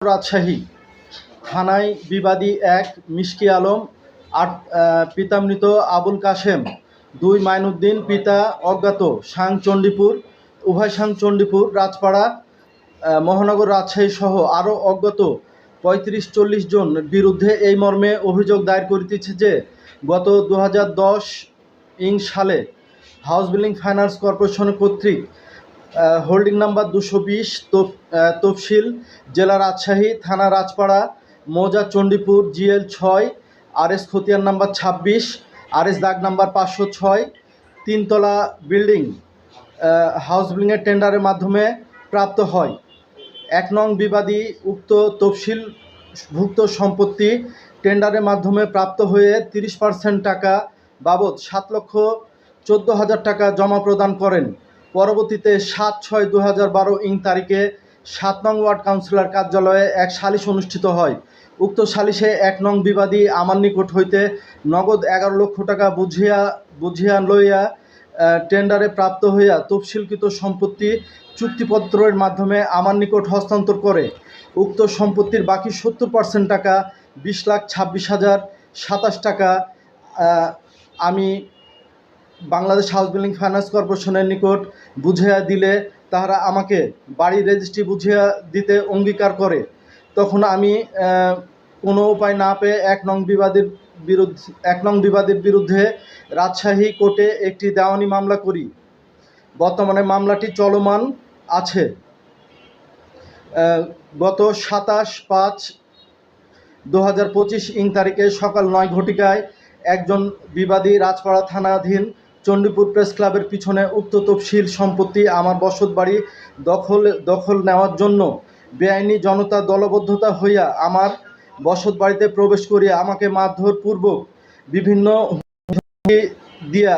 রাজশাহী থানায় বিবাদী ১ মিশকি আলম, ৮ পিতা মৃত আবুল কাশেম, ২ মাইনুদ্দিন, পিতা অজ্ঞাত, সাং চণ্ডীপুর, উভয় সাং চণ্ডীপুর, রাজপাড়া, মহানগর রাজশাহী সহ আরও অজ্ঞাত ৩৫-৪০ জন বিরুদ্ধে এই মর্মে অভিযোগ দায়ের করিতেছে যে গত ২০১০ সালে হাউস বিল্ডিং ফাইন্যান্স কর্পোরেশন কর্তৃক হোল্ডিং নাম্বার ২২০ তফসিল, জেলা রাজশাহী, থানা রাজপাড়া, মৌজা চণ্ডীপুর, GL ৬, RS খতিয়ান নাম্বার ২৬, RS দাগ নাম্বার ৫০৬, ৩ তলা বিল্ডিং হাউস বিল্ডিংয়ের টেন্ডারের মাধ্যমে প্রাপ্ত হয়। ১ নং বিবাদী উক্ত তফসিলভুক্ত সম্পত্তি টেন্ডারের মাধ্যমে প্রাপ্ত হয়ে ৩০% টাকা বাবদ ৭,১৪,০০০ টাকা জমা প্রদান করেন। পরবর্তীতে ৭/৬/২০১২ তারিখে ৭ নং ওয়ার্ড কাউন্সিলর কার্যালয়ে এক সালিশ অনুষ্ঠিত হয়। উক্ত সালিশে ১ নং বিবাদী আমার নিকট হইতে নগদ ১১ লক্ষ টাকা বুঝিয়া লইয়া টেন্ডারে প্রাপ্ত হইয়া তফসিলকৃত সম্পত্তি চুক্তিপত্রের মাধ্যমে আমার নিকট হস্তান্তর করে। উক্ত সম্পত্তির বাকি ৭০% টাকা ২০,২৬,০২৭ টাকা আমি বাংলাদেশ হাউস বিল্ডিং ফাইন্যান্স কর্পোরেশনের নিকট বুঝিয়া দিলে তাহারা আমাকে বাড়ির রেজিস্ট্রি বুঝিয়া দিতে অঙ্গীকার করে। তখন আমি কোনো উপায় না পেয়ে ১ নং বিবাদীর বিরুদ্ধে রাজশাহী কোর্টে একটি দেওয়ানি মামলা করি। বর্তমানে মামলাটি চলমান আছে। গত ২৭/৫/২০২৫ তারিখে সকাল ৯ ঘটিকায় একজন বিবাদী রাজপাড়া থানাধীন চণ্ডীপুর প্রেস ক্লাবের পিছনে উক্ত তফসিল সম্পত্তি আমার বসতবাড়ি দখল নেওয়ার জন্য বেআইনি জনতা দলবদ্ধতা হইয়া আমার বসতবাড়িতে প্রবেশ করিয়া আমাকে মারধরপূর্বক বিভিন্ন হুমকি দিয়া